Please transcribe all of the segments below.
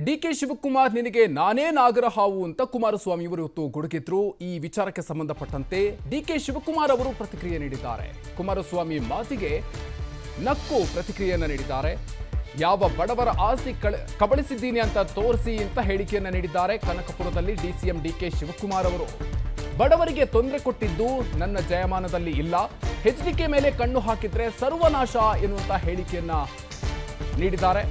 DK Shivakumar ನಿನಗೆ ನಾನೇ ನಾಗರಹಾವು ಅಂತ ಕುಮಾರಸ್ವಾಮಿ ಅವರು ಇವತ್ತು ಗುಡುಗಿದ್ರು. ಈ ವಿಚಾರಕ್ಕೆ ಸಂಬಂಧಪಟ್ಟಂತೆ ಡಿಕೆ ಶಿವಕುಮಾರ್ ಅವರು ಪ್ರತಿಕ್ರಿಯೆ ನೀಡಿದ್ದಾರೆ. ಕುಮಾರಸ್ವಾಮಿ ಮಾತಿಗೆ ನಕ್ಕು ಪ್ರತಿಕ್ರಿಯೆಯನ್ನು ನೀಡಿದ್ದಾರೆ. ಯಾವ ಬಡವರ ಆಸ್ತಿ ಕಬಳಿಸಿದ್ದೀನಿ ಅಂತ ತೋರಿಸಿ ಅಂತ ಹೇಳಿಕೆಯನ್ನು ನೀಡಿದ್ದಾರೆ. ಕನಕಪುರದಲ್ಲಿ ಡಿಸಿಎಂ ಡಿಕೆ ಶಿವಕುಮಾರ್ ಅವರು ಬಡವರಿಗೆ ತೊಂದರೆ ಕೊಟ್ಟಿದ್ದು ನನ್ನ ಜಯಮಾನದಲ್ಲಿ ಇಲ್ಲ, ಎಚ್ಡಿಕೆ ಮೇಲೆ ಕಣ್ಣು ಹಾಕಿದ್ರೆ ಸರ್ವನಾಶ ಎನ್ನುವಂತ ಹೇಳಿಕೆಯನ್ನ ನೀಡಿದ್ದಾರೆ.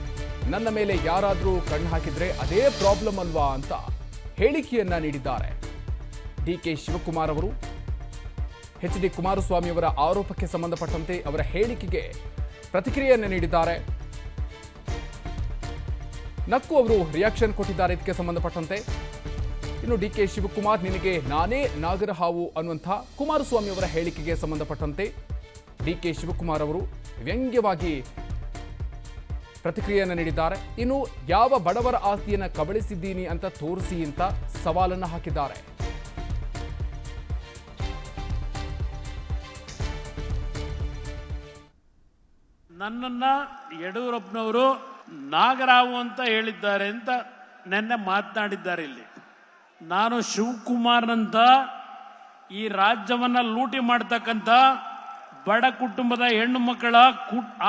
ನನ್ನ ಮೇಲೆ ಯಾರಾದರೂ ಕಣ್ಣು ಹಾಕಿದ್ರೆ ಅದೇ ಪ್ರಾಬ್ಲಮ್ ಅಲ್ವಾ ಅಂತ ಹೇಳಿಕೆಯನ್ನ ನೀಡಿದ್ದಾರೆ ಡಿಕೆ ಶಿವಕುಮಾರ್ ಅವರು. ಎಚ್.ಡಿ. ಕುಮಾರಸ್ವಾಮಿ ಅವರ ಆರೋಪಕ್ಕೆ ಸಂಬಂಧಪಟ್ಟಂತೆ ಅವರ ಹೇಳಿಕೆಗೆ ಪ್ರತಿಕ್ರಿಯೆಯನ್ನು ನೀಡಿದ್ದಾರೆ. ನಕ್ಕು ಅವರು ರಿಯಾಕ್ಷನ್ ಕೊಟ್ಟಿದ್ದಾರೆ ಇದಕ್ಕೆ ಸಂಬಂಧಪಟ್ಟಂತೆ. ಇನ್ನು ಡಿಕೆ ಶಿವಕುಮಾರ್ ನಿನಗೆ ನಾನೇ ನಾಗರಹಾವು ಅನ್ನುವಂಥ ಕುಮಾರಸ್ವಾಮಿ ಅವರ ಹೇಳಿಕೆಗೆ ಸಂಬಂಧಪಟ್ಟಂತೆ ಡಿಕೆ ಶಿವಕುಮಾರ್ ಅವರು ವ್ಯಂಗ್ಯವಾಗಿ ಪ್ರತಿಕ್ರಿಯೆಯನ್ನು ನೀಡಿದ್ದಾರೆ. ಇನ್ನು ಯಾವ ಬಡವರ ಆಸ್ತಿಯನ್ನು ಕಬಳಿಸಿದ್ದೀನಿ ಅಂತ ತೋರಿಸಿ ಅಂತ ಸವಾಲನ್ನು ಹಾಕಿದ್ದಾರೆ. ನನ್ನನ್ನ ಯಡಿಯೂರಪ್ಪನವರು ನಾಗರಾವು ಅಂತ ಹೇಳಿದ್ದಾರೆ ಅಂತ ನೆನ್ನೆ ಮಾತನಾಡಿದ್ದಾರೆ. ಇಲ್ಲಿ ನಾನು ಶಿವಕುಮಾರ್ನಂತ ಈ ರಾಜ್ಯವನ್ನ ಲೂಟಿ ಮಾಡ್ತಕ್ಕಂಥ ಬಡ ಕುಟುಂಬದ ಹೆಣ್ಣು ಮಕ್ಕಳ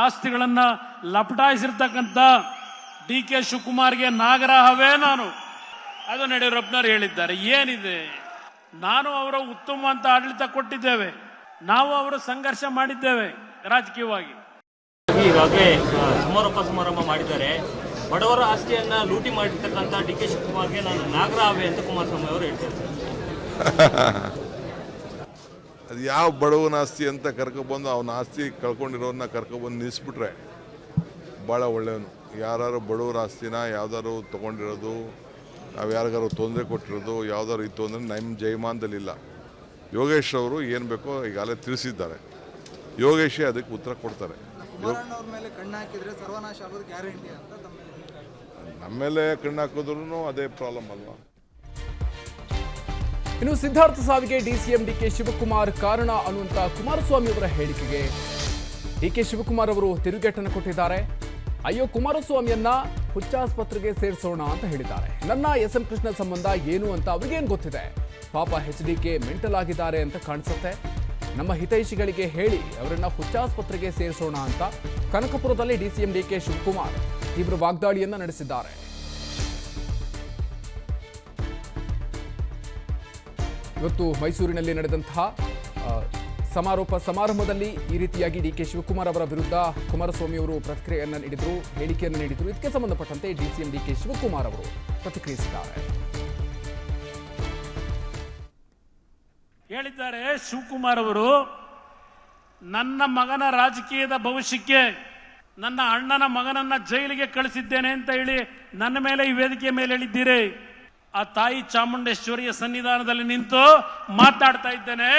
ಆಸ್ತಿಗಳನ್ನ ಲಪಟಾಯಿಸಿರ್ತಕ್ಕಂಥ ಡಿ ಕೆ ಶಿವಕುಮಾರ್ಗೆ ನಾಗರಹಾವೇ ನಾನು. ಅದು ಯಡಿಯೂರಪ್ಪನವರು ಹೇಳಿದ್ದಾರೆ. ಏನಿದೆ, ನಾನು ಅವರ ಉತ್ತಮ ಅಂತ ಆಡಳಿತ ಕೊಟ್ಟಿದ್ದೇವೆ, ನಾವು ಅವರು ಸಂಘರ್ಷ ಮಾಡಿದ್ದೇವೆ ರಾಜಕೀಯವಾಗಿ. ಈಗಾಗಲೇ ಸಮಾರಂಭ ಮಾಡಿದ್ದಾರೆ. ಬಡವರ ಆಸ್ತಿಯನ್ನ ಲೂಟಿ ಮಾಡಿರ್ತಕ್ಕಂಥ ಡಿ ಕೆ ಶಿವಕುಮಾರ್ಗೆ ನಾನು ನಾಗರಹಾವೆ ಅಂತ ಕುಮಾರಸ್ವಾಮಿ ಅವರು ಹೇಳ್ತಾರೆ. ಅದು ಯಾವ ಬಡವನ ಆಸ್ತಿ ಅಂತ ಕರ್ಕೊಬಂದು ಅವನ ಆಸ್ತಿ ಕಳ್ಕೊಂಡಿರೋನ್ನ ಕರ್ಕೊಬಂದು ನಿಲ್ಲಿಸ್ಬಿಟ್ರೆ ಭಾಳ ಒಳ್ಳೆಯವನು. ಯಾರು ಬಡವರ ಆಸ್ತಿನ ಯಾವ್ದಾದ್ರು ತೊಗೊಂಡಿರೋದು, ನಾವು ಯಾರಿಗಾರು ತೊಂದರೆ ಕೊಟ್ಟಿರೋದು ಯಾವ್ದಾದ್ರು ಇತ್ತು ಅಂದರೆ ನಮ್ಮ ಜಯಮಾನದಲ್ಲಿಲ್ಲ. ಯೋಗೇಶ್ ಅವರು ಏನು ಬೇಕೋ ಈಗಾಗಲೇ ತಿಳಿಸಿದ್ದಾರೆ. ಯೋಗೇಶೇ ಅದಕ್ಕೆ ಉತ್ತರ ಕೊಡ್ತಾರೆ. ನಮ್ಮ ಮೇಲೆ ಕಣ್ಣು ಹಾಕಿದ್ರು ಅದೇ ಪ್ರಾಬ್ಲಮ್ ಅಲ್ವಾ. ಇನ್ನು ಸಿದ್ಧಾರ್ಥ ಸಾವಿಗೆ ಡಿಸಿಎಂ ಡಿಕೆ ಶಿವಕುಮಾರ್ ಕಾರಣ ಅನ್ನುವಂತ ಕುಮಾರಸ್ವಾಮಿ ಅವರ ಹೇಳಿಕೆಗೆ ಡಿಕೆ ಶಿವಕುಮಾರ್ ಅವರು ತಿರುಗೇಟನ್ನು ಕೊಟ್ಟಿದ್ದಾರೆ. ಅಯ್ಯೋ, ಕುಮಾರಸ್ವಾಮಿಯನ್ನ ಹುಚ್ಚಾಸ್ಪತ್ರೆಗೆ ಸೇರಿಸೋಣ ಅಂತ ಹೇಳಿದ್ದಾರೆ. ನನ್ನ ಎಸ್.ಎಂ. ಕೃಷ್ಣ ಸಂಬಂಧ ಏನು ಅಂತ ಅವ್ರಿಗೇನು ಗೊತ್ತಿದೆ, ಪಾಪ ಎಚ್ಡಿಕೆ ಮೆಂಟಲ್ ಆಗಿದ್ದಾರೆ ಅಂತ ಕಾಣಿಸುತ್ತೆ. ನಮ್ಮ ಹಿತೈಷಿಗಳಿಗೆ ಹೇಳಿ ಅವರನ್ನ ಹುಚ್ಚಾಸ್ಪತ್ರೆಗೆ ಸೇರಿಸೋಣ ಅಂತ ಕನಕಪುರದಲ್ಲಿ ಡಿಸಿಎಂ ಡಿಕೆ ಶಿವಕುಮಾರ್ ತೀವ್ರ ವಾಗ್ದಾಳಿಯನ್ನ ನಡೆಸಿದ್ದಾರೆ. ಇವತ್ತು ಮೈಸೂರಿನಲ್ಲಿ ನಡೆದಂತಹ ಸಮಾರೋಪ ಸಮಾರಂಭದಲ್ಲಿ ಈ ರೀತಿಯಾಗಿ ಡಿಕೆ ಶಿವಕುಮಾರ್ ಅವರ ವಿರುದ್ಧ ಕುಮಾರಸ್ವಾಮಿ ಅವರು ಪ್ರತಿಕ್ರಿಯೆಯನ್ನು ನೀಡಿದರು, ಹೇಳಿಕೆಯನ್ನು ನೀಡಿದರು. ಇದಕ್ಕೆ ಸಂಬಂಧಪಟ್ಟಂತೆ ಡಿಸಿಎಂ ಡಿಕೆ ಶಿವಕುಮಾರ್ ಅವರು ಪ್ರತಿಕ್ರಿಯಿಸಿದ್ದಾರೆ. ಹೇಳಿದ್ದಾರೆ ಶಿವಕುಮಾರ್ ಅವರು, ನನ್ನ ಮಗನ ರಾಜಕೀಯದ ಭವಿಷ್ಯಕ್ಕೆ ನನ್ನ ಅಣ್ಣನ ಮಗನನ್ನ ಜೈಲಿಗೆ ಕಳಿಸಿದ್ದೇನೆ ಅಂತ ಹೇಳಿ ನನ್ನ ಮೇಲೆ ಈ ವೇದಿಕೆ ಮೇಲೆ ಹೇಳಿದ್ದೀರಿ. ಆ ತಾಯಿ ಚಾಮುಂಡೇಶ್ವರಿಯ ಸನ್ನಿಧಾನದಲ್ಲಿ ನಿಂತು ಮಾತಾಡ್ತಾ ಇದ್ದೇನೆ.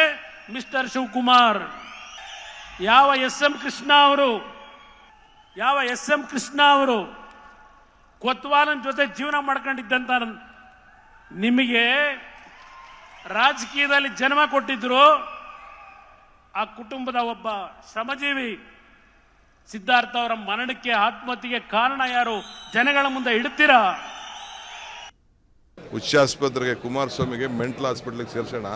ಮಿಸ್ಟರ್ ಶಿವಕುಮಾರ್, ಯಾವ ಎಸ್ ಎಂ ಕೃಷ್ಣ ಅವರು ಕೊತ್ವಾಲನ್ ಜೊತೆ ಜೀವನ ಮಾಡ್ಕೊಂಡಿದ್ದಂತ ನಿಮಗೆ ರಾಜಕೀಯದಲ್ಲಿ ಜನ್ಮ ಕೊಟ್ಟಿದ್ರು. ಆ ಕುಟುಂಬದ ಒಬ್ಬ ಶ್ರಮಜೀವಿ ಸಿದ್ಧಾರ್ಥ ಅವರ ಮರಣಕ್ಕೆ, ಆತ್ಮಹತ್ಯೆಗೆ ಕಾರಣ ಯಾರು? ಜನಗಳ ಮುಂದೆ ಇಡ್ತೀರಾ? ಹುಚ್ಚಾಸ್ಪತ್ರೆಗೆ ಕುಮಾರಸ್ವಾಮಿಗೆ ಮೆಂಟಲ್ ಹಾಸ್ಪಿಟ್ಲಿಗೆ ಸೇರಿಸೋಣ.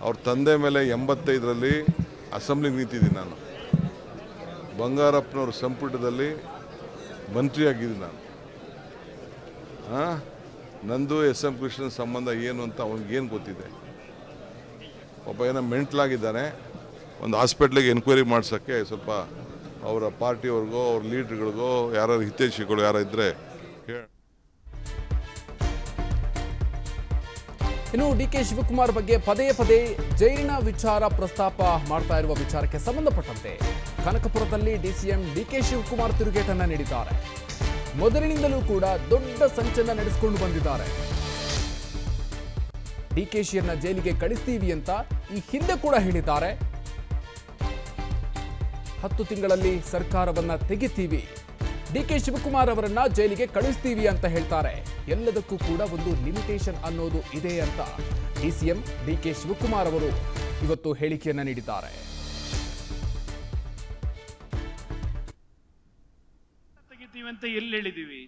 ಅವ್ರ ತಂದೆ ಮೇಲೆ 85ರಲ್ಲಿ ಅಸೆಂಬ್ಲಿಗೆ ನಿಂತಿದ್ದೀನಿ ನಾನು. ಬಂಗಾರಪ್ಪನವ್ರ ಸಂಪುಟದಲ್ಲಿ ಮಂತ್ರಿಯಾಗಿದ್ದೀನಿ ನಾನು. ನಂದು ಎಸ್.ಎಂ. ಕೃಷ್ಣನ್ ಸಂಬಂಧ ಏನು ಅಂತ ಅವ್ನಿಗೇನು ಗೊತ್ತಿದೆ? ಒಬ್ಬ ಏನೋ ಮೆಂಟ್ಲಾಗಿದ್ದಾನೆ. ಒಂದು ಹಾಸ್ಪಿಟ್ಲಿಗೆ ಎನ್ಕ್ವೈರಿ ಮಾಡ್ಸೋಕ್ಕೆ ಸ್ವಲ್ಪ ಅವರ ಪಾರ್ಟಿಯವ್ರಿಗೋ ಅವ್ರ ಲೀಡ್ರ್ಗಳಿಗೋ ಯಾರು ಹಿತೈಷಿಗಳು ಯಾರು ಇದ್ದರೆ ಹೇಳ. ಇನ್ನು ಡಿಕೆ ಶಿವಕುಮಾರ್ ಬಗ್ಗೆ ಪದೇ ಪದೇ ಜೈಲಿನ ವಿಚಾರ ಪ್ರಸ್ತಾಪ ಮಾಡ್ತಾ ಇರುವ ವಿಚಾರಕ್ಕೆ ಸಂಬಂಧಪಟ್ಟಂತೆ ಕನಕಪುರದಲ್ಲಿ ಡಿಸಿಎಂ ಡಿಕೆ ಶಿವಕುಮಾರ್ ತಿರುಗೇಟನ್ನು ನೀಡಿದ್ದಾರೆ. ಮೊದಲಿನಿಂದಲೂ ಕೂಡ ದೊಡ್ಡ ಸಂಚಲನ ನಡೆಸಿಕೊಂಡು ಬಂದಿದ್ದಾರೆ. ಡಿಕೆಶಿಯನ್ನ ಜೈಲಿಗೆ ಕಳಿಸ್ತೀವಿ ಅಂತ ಈ ಹಿಂದೆ ಕೂಡ ಹೇಳಿದ್ದಾರೆ. 10 ತಿಂಗಳಲ್ಲಿ ಸರ್ಕಾರವನ್ನ ತೆಗಿತೀವಿ, ಡಿಕೆ ಶಿವಕುಮಾರ್ ಅವರನ್ನ ಜೈಲಿಗೆ ಕಳಿಸ್ತೀವಿ ಅಂತ ಹೇಳ್ತಾರೆ. ಎಲ್ಲದಕ್ಕೂ ಕೂಡ ಒಂದು ಲಿಮಿಟೇಷನ್ ಅನ್ನೋದು ಇದೆ ಅಂತ ಡಿಸಿಎಂ ಡಿಕೆ ಶಿವಕುಮಾರ್ ಅವರು ಇವತ್ತು ಹೇಳಿಕೆಯನ್ನ ನೀಡಿದ್ದಾರೆ. ತೆಗಿತೀವಿ ಅಂತ ಎಲ್ಲಿ ಹೇಳಿದೀವಿ?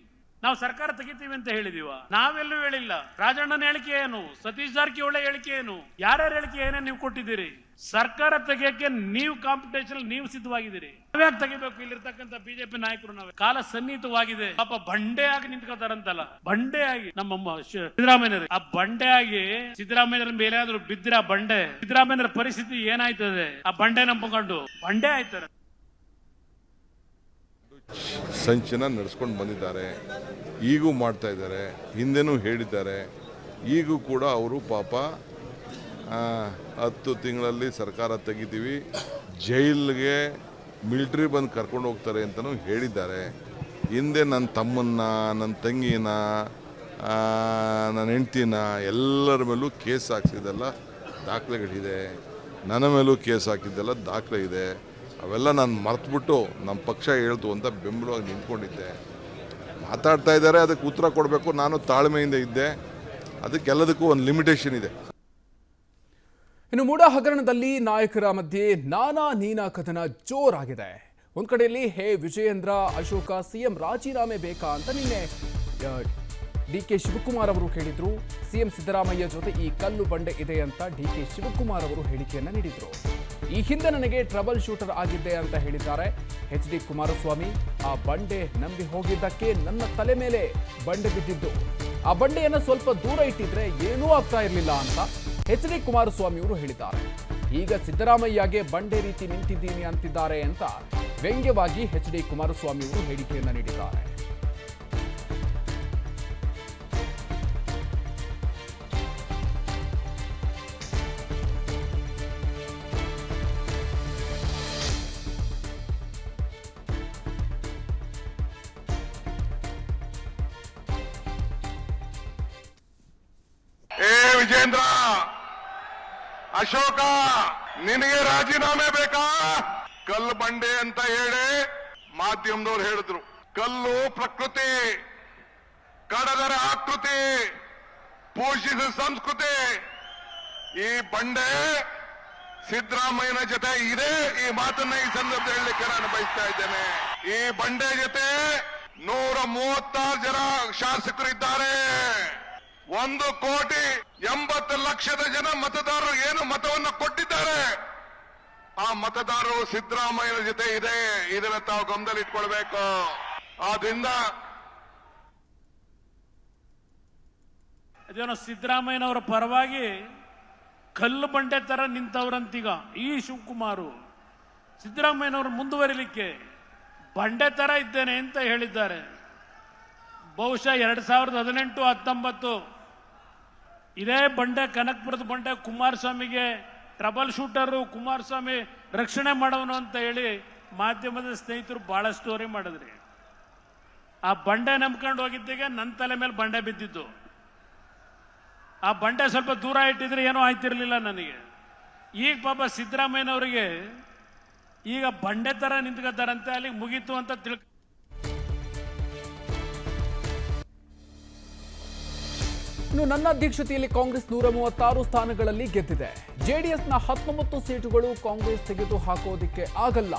ನಾವು ಸರ್ಕಾರ ತೆಗಿತೀವಿ ಅಂತ ಹೇಳಿದೀವ? ನಾವೆಲ್ಲೂ ಹೇಳಿಲ್ಲ. ರಾಜಣ್ಣನ ಹೇಳಿಕೆ ಏನು, ಸತೀಶ್ ಜಾರಕಿಹೊಳಿ ಹೇಳಿಕೆ ಏನು, ಯಾರ್ಯಾರ ಹೇಳಿಕೆ ಏನೇನು ನೀವು ಕೊಟ್ಟಿದ್ದೀರಿ? ಸರ್ಕಾರ ತೆಗಿಯಕ್ಕೆ ನೀವು ಕಾಂಪಿಟೇಷನ್ ನೀವು ಸಿದ್ಧವಾಗಿದ್ದೀರಿ. ನಾವ್ಯಾಕೆ ತೆಗಿಬೇಕು? ಇಲ್ಲಿರ್ತಕ್ಕಂಥ ಬಿಜೆಪಿ ನಾಯಕರು ನಾವೇ. ಕಾಲ ಸನ್ನಿಹಿತವಾಗಿದೆ. ಪಾಪ ಬಂಡೆ ಆಗಿ ನಿಂತ್ಕೋತಾರಂತಲ್ಲ, ಬಂಡೆ ಆಗಿ ನಮ್ಮ ಸಿದ್ದರಾಮಯ್ಯರು ಆ ಬಂಡೆ ಆಗಿ ಸಿದ್ದರಾಮಯ್ಯರ ಮೇಲೆ ಆದ್ರೂ ಬಿದ್ದಿರ ಬಂಡೆ, ಸಿದ್ದರಾಮಯ್ಯರ ಪರಿಸ್ಥಿತಿ ಏನಾಯ್ತದೆ? ಆ ಬಂಡೆ ನಂಬಿಕೊಂಡು ಬಂಡೆ ಆಯ್ತಾರೆ. ಸಂಚನ ನಡೆಸ್ಕೊಂಡು ಬಂದಿದ್ದಾರೆ, ಈಗೂ ಮಾಡ್ತಾ ಇದ್ದಾರೆ, ಹಿಂದೆನೂ ಹೇಳಿದ್ದಾರೆ. ಈಗೂ ಕೂಡ ಅವರು ಪಾಪ 10 ತಿಂಗಳಲ್ಲಿ ಸರ್ಕಾರ ತೆಗಿತೀವಿ, ಜೈಲಿಗೆ ಮಿಲಿಟ್ರಿ ಬಂದು ಕರ್ಕೊಂಡು ಹೋಗ್ತಾರೆ ಅಂತಲೂ ಹೇಳಿದ್ದಾರೆ. ಹಿಂದೆ ನನ್ನ ತಮ್ಮನ್ನ, ನನ್ನ ತಂಗಿನ, ನನ್ನ ಹೆಂಡ್ತಿನ ಎಲ್ಲರ ಮೇಲೂ ಕೇಸ್ ಹಾಕ್ಸಿದ್ದೆಲ್ಲ ದಾಖಲೆಗಳಿದೆ. ನನ್ನ ಮೇಲೂ ಕೇಸ್ ಹಾಕಿದ್ದೆಲ್ಲ ದಾಖಲೆ ಇದೆ. ಅವೆಲ್ಲ ನಾನು ಮರೆತುಬಿಟ್ಟು ನಮ್ಮ ಪಕ್ಷ ಹೇಳ್ತು ಅಂತ ಬೆಂಬಲವಾಗಿ ನಿಂತ್ಕೊಂಡಿದ್ದೆ. ಮಾತಾಡ್ತಾ ಇದ್ದಾರೆ, ಅದಕ್ಕೆ ಉತ್ತರ ಕೊಡಬೇಕು. ನಾನು ತಾಳ್ಮೆಯಿಂದ ಇದ್ದೆ. ಅದಕ್ಕೆಲ್ಲದಕ್ಕೂ ಒಂದು ಲಿಮಿಟೇಷನ್ ಇದೆ. ಇನ್ನು ಮೂಡ ಹಗರಣದಲ್ಲಿ ನಾಯಕರ ಮಧ್ಯೆ ನಾನಾ ನೀನಾ ಕಥನ ಜೋರಾಗಿದೆ. ಒಂದ್ ಕಡೆಯಲ್ಲಿ ಹೇ ವಿಜಯೇಂದ್ರ, ಅಶೋಕ, ಸಿಎಂ ರಾಜೀನಾಮೆ ಬೇಕಾ ಅಂತ ನಿನ್ನೆ ಡಿಕೆ ಶಿವಕುಮಾರ್ ಅವರು ಕೇಳಿದ್ರು. ಸಿಎಂ ಸಿದ್ದರಾಮಯ್ಯ ಜೊತೆ ಈ ಕಲ್ಲು ಬಂಡೆ ಇದೆ ಅಂತ ಡಿಕೆ ಶಿವಕುಮಾರ್ ಅವರು ಹೇಳಿಕೆಯನ್ನ ನೀಡಿದ್ರು. ಈ ಹಿಂದೆ ನನಗೆ ಟ್ರಬಲ್ ಶೂಟರ್ ಆಗಿದ್ದೆ ಅಂತ ಹೇಳಿದ್ದಾರೆ ಎಚ್.ಡಿ. ಕುಮಾರಸ್ವಾಮಿ. ಆ ಬಂಡೆ ನಂಬಿ ಹೋಗಿದ್ದಕ್ಕೆ ನನ್ನ ತಲೆ ಮೇಲೆ ಬಂಡೆ ಬಿದ್ದಿದ್ದು. ಆ ಬಂಡೆಯನ್ನು ಸ್ವಲ್ಪ ದೂರ ಇಟ್ಟಿದ್ರೆ ಏನೂ ಆಗ್ತಾ ಇರಲಿಲ್ಲ ಅಂತ ಎಚ್.ಡಿ. ಕುಮಾರಸ್ವಾಮಿ ಅವರು ಹೇಳಿದ್ದಾರೆ. ಈಗ ಸಿದ್ದರಾಮಯ್ಯಗೆ ಬಂಡೆ ರೀತಿ ನಿಂತಿದ್ದೀನಿ ಅಂತಿದ್ದಾರೆ ಅಂತ ವ್ಯಂಗ್ಯವಾಗಿ ಎಚ್.ಡಿ. ಕುಮಾರಸ್ವಾಮಿ ಅವರು ಹೇಳಿಕೆಯನ್ನ ನೀಡಿದ್ದಾರೆ. ವಿಜೇಂದ್ರ, ಅಶೋಕ, ನಿನಗೆ ರಾಜೀನಾಮೆ ಬೇಕಾ? ಕಲ್ಲು ಬಂಡೆ ಅಂತ ಹೇಳಿ ಮಾಧ್ಯಮದವ್ರು ಹೇಳಿದ್ರು. ಕಲ್ಲು ಪ್ರಕೃತಿ, ಕಡದರ ಆಕೃತಿ, ಪೋಷಿಸಿದ ಸಂಸ್ಕೃತಿ. ಈ ಬಂಡೆ ಸಿದ್ದರಾಮಯ್ಯನ ಜೊತೆ ಇದೆ. ಈ ಮಾತನ್ನ ಈ ಸಂದರ್ಭದಲ್ಲಿ ಹೇಳಲಿಕ್ಕೆ ನಾನು ಬಯಸ್ತಾ ಇದ್ದೇನೆ. ಈ ಬಂಡೆ ಜೊತೆ 136 ಜನ ಶಾಸಕರಿದ್ದಾರೆ. 1,80,00,000 ಜನ ಮತದಾರರು ಏನು ಮತವನ್ನು ಕೊಟ್ಟಿದ್ದಾರೆ. ಆ ಮತದಾರರು ಸಿದ್ದರಾಮಯ್ಯನ ಜೊತೆ ಇದೆ. ಇದನ್ನ ತಾವು ಗಮನದಲ್ಲಿ ಇಟ್ಕೊಳ್ಬೇಕು. ಆದ್ರಿಂದ ಅದೇನೋ ಸಿದ್ದರಾಮಯ್ಯನವರ ಪರವಾಗಿ ಕಲ್ಲು ಬಂಡೆ ತರ ನಿಂತವ್ರಂತೀಗ ಈ ಶಿವಕುಮಾರು ಸಿದ್ದರಾಮಯ್ಯನವರು ಮುಂದುವರಿಲಿಕ್ಕೆ ಬಂಡೆ ತರ ಇದ್ದೇನೆ ಅಂತ ಹೇಳಿದ್ದಾರೆ. ಬಹುಶಃ 2018-19 ಇದೇ ಬಂಡೆ, ಕನಕಪುರದ ಬಂಡೆ ಕುಮಾರಸ್ವಾಮಿಗೆ ಟ್ರಬಲ್ ಶೂಟರು, ಕುಮಾರಸ್ವಾಮಿ ರಕ್ಷಣೆ ಮಾಡೋನು ಅಂತ ಹೇಳಿ ಮಾಧ್ಯಮದ ಸ್ನೇಹಿತರು ಬಹಳ ಸ್ಟೋರಿ ಮಾಡಿದ್ರಿ. ಆ ಬಂಡೆ ನಂಬ್ಕೊಂಡು ಹೋಗಿದ್ದಿಗೆ ನನ್ನ ತಲೆ ಮೇಲೆ ಬಂಡೆ ಬಿದ್ದಿದ್ದು. ಆ ಬಂಡೆ ಸ್ವಲ್ಪ ದೂರ ಇಟ್ಟಿದ್ರೆ ಏನೂ ಆಯ್ತಿರ್ಲಿಲ್ಲ ನನಗೆ. ಈಗ ಪಾಪ ಸಿದ್ದರಾಮಯ್ಯನವರಿಗೆ ಈಗ ಬಂಡೆ ತರ ನಿಂತ್ಕೊತಾರಂತೆ, ಅಲ್ಲಿಗೆ ಮುಗೀತು ಅಂತ ತಿಳ್ಕ. ಇನ್ನು ನನ್ನ ಅಧ್ಯಕ್ಷತೆಯಲ್ಲಿ ಕಾಂಗ್ರೆಸ್ 136 ಸ್ಥಾನಗಳಲ್ಲಿ ಗೆದ್ದಿದೆ. ಜೆಡಿಎಸ್ನ 19 ಸೀಟುಗಳು ಕಾಂಗ್ರೆಸ್ ತೆಗೆದು ಹಾಕೋದಿಕ್ಕೆ ಆಗಲ್ಲ.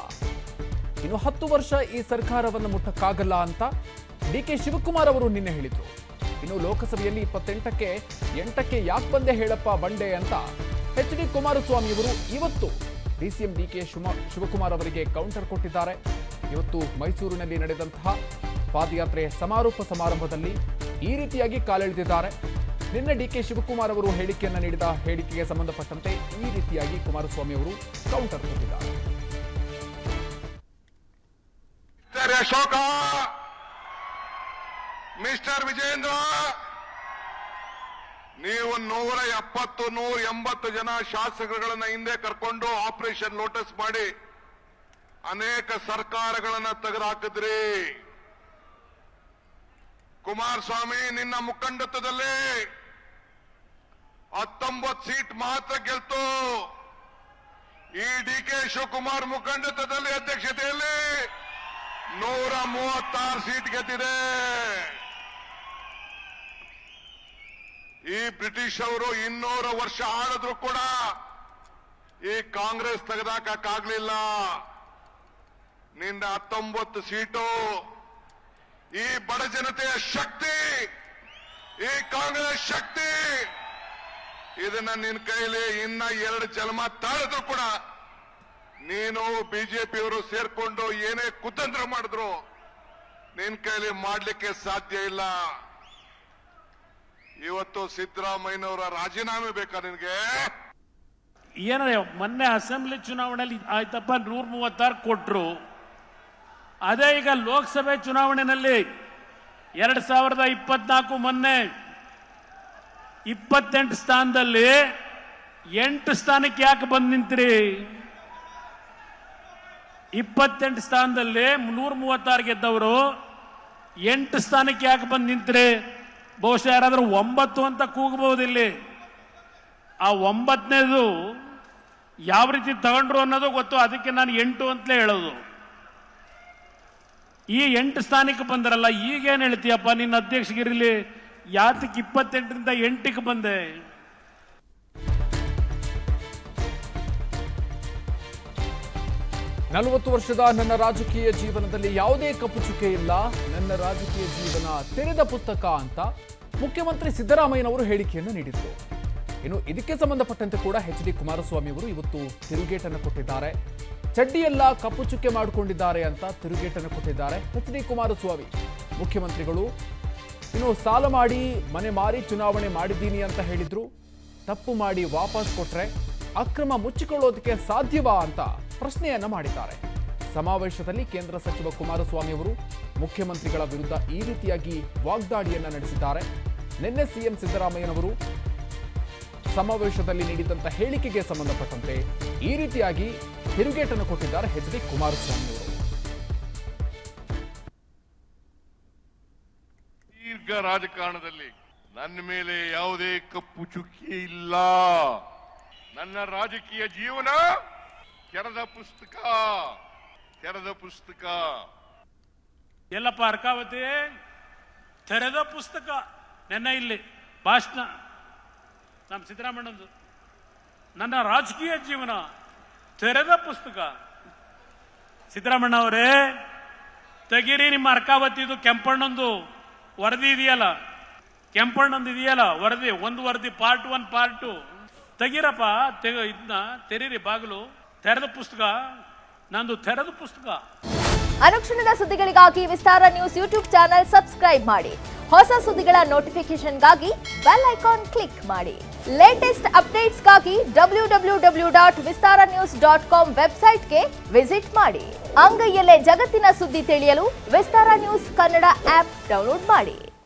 ಇನ್ನು 10 ವರ್ಷ ಈ ಸರ್ಕಾರವನ್ನು ಮುಟ್ಟಕ್ಕಾಗಲ್ಲ ಅಂತ ಡಿಕೆ ಶಿವಕುಮಾರ್ ಅವರು ನಿನ್ನೆ ಹೇಳಿದ್ರು. ಇನ್ನು ಲೋಕಸಭೆಯಲ್ಲಿ 28ಕ್ಕೆ 8ಕ್ಕೆ ಯಾಕೆ ಬಂದೆ ಹೇಳಪ್ಪ ಬಂಡೆ ಅಂತ ಎಚ್.ಡಿ. ಕುಮಾರಸ್ವಾಮಿ ಅವರು ಇವತ್ತು ಡಿಸಿಎಂ ಡಿಕೆ ಶಿವಕುಮಾರ್ ಅವರಿಗೆ ಕೌಂಟರ್ ಕೊಟ್ಟಿದ್ದಾರೆ. ಇವತ್ತು ಮೈಸೂರಿನಲ್ಲಿ ನಡೆದಂತಹ ಪಾದಯಾತ್ರೆ ಸಮಾರೋಪ ಸಮಾರಂಭದಲ್ಲಿ ಈ ರೀತಿಯಾಗಿ ಕಾಲೆಳೆದಿದ್ದಾರೆ. ನಿನ್ನೆ ಡಿಕೆ ಶಿವಕುಮಾರ್ ಅವರು ಹೇಳಿಕೆಯನ್ನ ನೀಡಿದ ಹೇಳಿಕೆಗೆ ಸಂಬಂಧಪಟ್ಟಂತೆ ಈ ರೀತಿಯಾಗಿ ಕುಮಾರಸ್ವಾಮಿ ಅವರು ಕೌಂಟರ್ ಕೊಟ್ಟಿದ್ದಾರೆ. ಅಶೋಕ, ಮಿಸ್ಟರ್ ವಿಜೇಂದ್ರ, ನೀವು 170-180 ಜನ ಶಾಸಕರುಗಳನ್ನ ಹಿಂದೆ ಕರ್ಕೊಂಡು ಆಪರೇಷನ್ ಲೋಟಸ್ ಮಾಡಿ ಅನೇಕ ಸರ್ಕಾರಗಳನ್ನ ತೆಗೆದುಹಾಕಿದ್ರಿ. ಕುಮಾರಸ್ವಾಮಿ ನಿನ್ನ ಮುಖಂಡತ್ವದಲ್ಲಿ 19 ಸೀಟ್ ಮಾತ್ರ ಗೆಲ್ತು. ಈ ಡಿಕೆ ಶಿವಕುಮಾರ್ ಮುಖಂಡತ್ವದಲ್ಲಿ ಅಧ್ಯಕ್ಷತೆಯಲ್ಲಿ 136 ಸೀಟ್ ಗೆದ್ದಿದೆ. ಈ ಬ್ರಿಟಿಷ್ ಅವರು 200 ವರ್ಷ ಆಳಿದ್ರು ಕೂಡ ಈ ಕಾಂಗ್ರೆಸ್ ತೆಗೆದಾಕಕ್ಕಾಗ್ಲಿಲ್ಲ. ನಿನ್ನ 19 ಸೀಟು ಈ ಬಡ ಜನತೆಯ ಶಕ್ತಿ, ಈ ಕಾಂಗ್ರೆಸ್ ಶಕ್ತಿ, ಇದನ್ನ ನಿನ್ನ ಕೈಲಿ ಇನ್ನ 2 ಜನ್ಮ ತಾಳಿದ್ರು ಕೂಡ ನೀನು ಬಿಜೆಪಿಯವರು ಸೇರ್ಕೊಂಡು ಏನೇ ಕುತಂತ್ರ ಮಾಡಿದ್ರು ನಿನ್ ಕೈಲಿ ಮಾಡ್ಲಿಕ್ಕೆ ಸಾಧ್ಯ ಇಲ್ಲ. ಇವತ್ತು ಸಿದ್ದರಾಮಯ್ಯನವರ ರಾಜೀನಾಮೆ ಬೇಕಾ ನಿನ್ಗೆ? ಏನಾದ್ರೆ ಮೊನ್ನೆ ಅಸೆಂಬ್ಲಿ ಚುನಾವಣೆಯಲ್ಲಿ ಆಯ್ತಪ್ಪ 136 ಕೊಟ್ರು. ಅದೇ ಈಗ ಲೋಕಸಭೆ ಚುನಾವಣೆಯಲ್ಲಿ 2024 ಮೊನ್ನೆ 28 ಸ್ಥಾನದಲ್ಲಿ 8 ಸ್ಥಾನಕ್ಕೆ ಯಾಕೆ ಬಂದು ನಿಂತ್ರಿ? 28 ಸ್ಥಾನದಲ್ಲಿ 136 ಗೆದ್ದವರು 8 ಸ್ಥಾನಕ್ಕೆ ಯಾಕೆ ಬಂದು ನಿಂತ್ರಿ? ಬಹುಶಃ ಯಾರಾದ್ರೂ 9 ಅಂತ ಕೂಗಬಹುದು ಇಲ್ಲಿ. ಆ 9ನೇದು ಯಾವ ರೀತಿ ತಗೊಂಡ್ರು ಅನ್ನೋದು ಗೊತ್ತು. ಅದಕ್ಕೆ ನಾನು 8 ಅಂತಲೇ ಹೇಳೋದು. ಈ 8 ಸ್ಥಾನಕ್ಕೆ ಬಂದರಲ್ಲ, ಈಗೇನು ಹೇಳ್ತೀಯಪ್ಪ ನಿನ್ನ ಅಧ್ಯಕ್ಷಗಿರಿಲಿ? ಯಾತಕ್ಕೆ 28ರಿಂದ 8ಕ್ಕೆ ಬಂದೆ? ನಲವತ್ತು ವರ್ಷದ ನನ್ನ ರಾಜಕೀಯ ಜೀವನದಲ್ಲಿ ಯಾವುದೇ ಕಪ್ಪು ಚುಕ್ಕೆ ಇಲ್ಲ, ನನ್ನ ರಾಜಕೀಯ ಜೀವನ ತೆರೆದ ಪುಸ್ತಕ ಅಂತ ಮುಖ್ಯಮಂತ್ರಿ ಸಿದ್ದರಾಮಯ್ಯನವರು ಹೇಳಿಕೆಯನ್ನು ನೀಡಿದರು. ಇನ್ನು ಇದಕ್ಕೆ ಸಂಬಂಧಪಟ್ಟಂತೆ ಕೂಡ ಎಚ್ ಡಿ ಕುಮಾರಸ್ವಾಮಿ ಅವರು ಇವತ್ತು ತಿರುಗೇಟನ್ನು ಕೊಟ್ಟಿದ್ದಾರೆ. ಚಡ್ಡಿಯೆಲ್ಲ ಕಪ್ಪು ಚುಕ್ಕೆ ಮಾಡಿಕೊಂಡಿದ್ದಾರೆ ಅಂತ ತಿರುಗೇಟನ್ನು ಕೊಟ್ಟಿದ್ದಾರೆ ಎಚ್ ಡಿ ಕುಮಾರಸ್ವಾಮಿ. ಮುಖ್ಯಮಂತ್ರಿಗಳು ಇನ್ನು ಸಾಲ ಮಾಡಿ ಮನೆ ಮಾರಿ ಚುನಾವಣೆ ಮಾಡಿದ್ದೀನಿ ಅಂತ ಹೇಳಿದ್ರು. ತಪ್ಪು ಮಾಡಿ ವಾಪಸ್ ಕೊಟ್ರೆ ಅಕ್ರಮ ಮುಚ್ಚಿಕೊಳ್ಳೋದಕ್ಕೆ ಸಾಧ್ಯವಾ ಅಂತ ಪ್ರಶ್ನೆಯನ್ನ ಮಾಡಿದ್ದಾರೆ. ಸಮಾವೇಶದಲ್ಲಿ ಕೇಂದ್ರ ಸಚಿವ ಕುಮಾರಸ್ವಾಮಿ ಅವರು ಮುಖ್ಯಮಂತ್ರಿಗಳ ವಿರುದ್ಧ ಈ ರೀತಿಯಾಗಿ ವಾಗ್ದಾಳಿಯನ್ನ ನಡೆಸಿದ್ದಾರೆ. ನಿನ್ನೆ ಸಿಎಂ ಸಿದ್ದರಾಮಯ್ಯನವರು ಸಮಾವೇಶದಲ್ಲಿ ನೀಡಿದಂತ ಹೇಳಿಕೆಗೆ ಸಂಬಂಧಪಟ್ಟಂತೆ ಈ ರೀತಿಯಾಗಿ ತಿರುಗೇಟನ್ನು ಕೊಟ್ಟಿದ್ದಾರೆ ಎಚ್ ಡಿ ಕುಮಾರಸ್ವಾಮಿ ಅವರು. ದೀರ್ಘ ರಾಜಕಾರಣದಲ್ಲಿ ನನ್ನ ಮೇಲೆ ಯಾವುದೇ ಕಪ್ಪು ಚುಕ್ಕಿ ಇಲ್ಲ. ನನ್ನ ರಾಜಕೀಯ ಜೀವನ ತೆರೆದ ಪುಸ್ತಕ, ತೆರೆದ ಪುಸ್ತಕ. ಎಲ್ಲಪ್ಪ ಅರ್ಕಾವತಿ, ತೆರೆದ ಪುಸ್ತಕ. ನೆನ್ನೆ ಇಲ್ಲಿ ಭಾಷಣ ನಮ್ಮ ಸಿದ್ದರಾಮಯ್ಯನದು, ನನ್ನ ರಾಜಕೀಯ ಜೀವನ ತೆರೆದ ಪುಸ್ತಕ. ಸಿದ್ದರಾಮಯ್ಯ ಅವರೇ, ತೆಗೀರಿ ನಿಮ್ಮ ಅರ್ಕಾವತಿದು ಕೆಂಪಣ್ಣಂದು ವರದಿ ಇದೆಯಲ್ಲ, ಕೆಂಪಣ್ಣಂದು ಇದೆಯಲ್ಲ ವರದಿ, ಒಂದು ವರದಿ ಪಾರ್ಟ್ 1 ಪಾರ್ಟ್ 2 ತೆಗೀರಪ್ಪ. ಇದನ್ನ ತೆರೀರಿ ಬಾಗಿಲು. ತೆರೆದ ಪುಸ್ತಕ, ನಂದು ತೆರೆದ ಪುಸ್ತಕ. ಅನುಕ್ಷಣದ ಸುದ್ದಿಗಳಿಗಾಗಿ ವಿಸ್ತಾರ ನ್ಯೂಸ್ ಯೂಟ್ಯೂಬ್ ಚಾನೆಲ್ ಸಬ್ಸ್ಕ್ರೈಬ್ ಮಾಡಿ. ಹೊಸ ಸುದ್ದಿಗಳ ನೋಟಿಫಿಕೇಶನ್ಗಾಗಿ ಬೆಲ್ ಐಕಾನ್ ಕ್ಲಿಕ್ ಮಾಡಿ. ಲೇಟೆಸ್ಟ್ ಅಪ್ಡೇಟ್ಸ್ಗಾಗಿ www.vistaranews.com ವೆಬ್ಸೈಟ್ಗೆ ವಿಸಿಟ್ ಮಾಡಿ. ಅಂಗೈಯಲ್ಲೇ ಜಗತ್ತಿನ ಸುದ್ದಿ ತಿಳಿಯಲು ವಿಸ್ತಾರ ನ್ಯೂಸ್ ಕನ್ನಡ ಆಪ್ ಡೌನ್ಲೋಡ್ ಮಾಡಿ.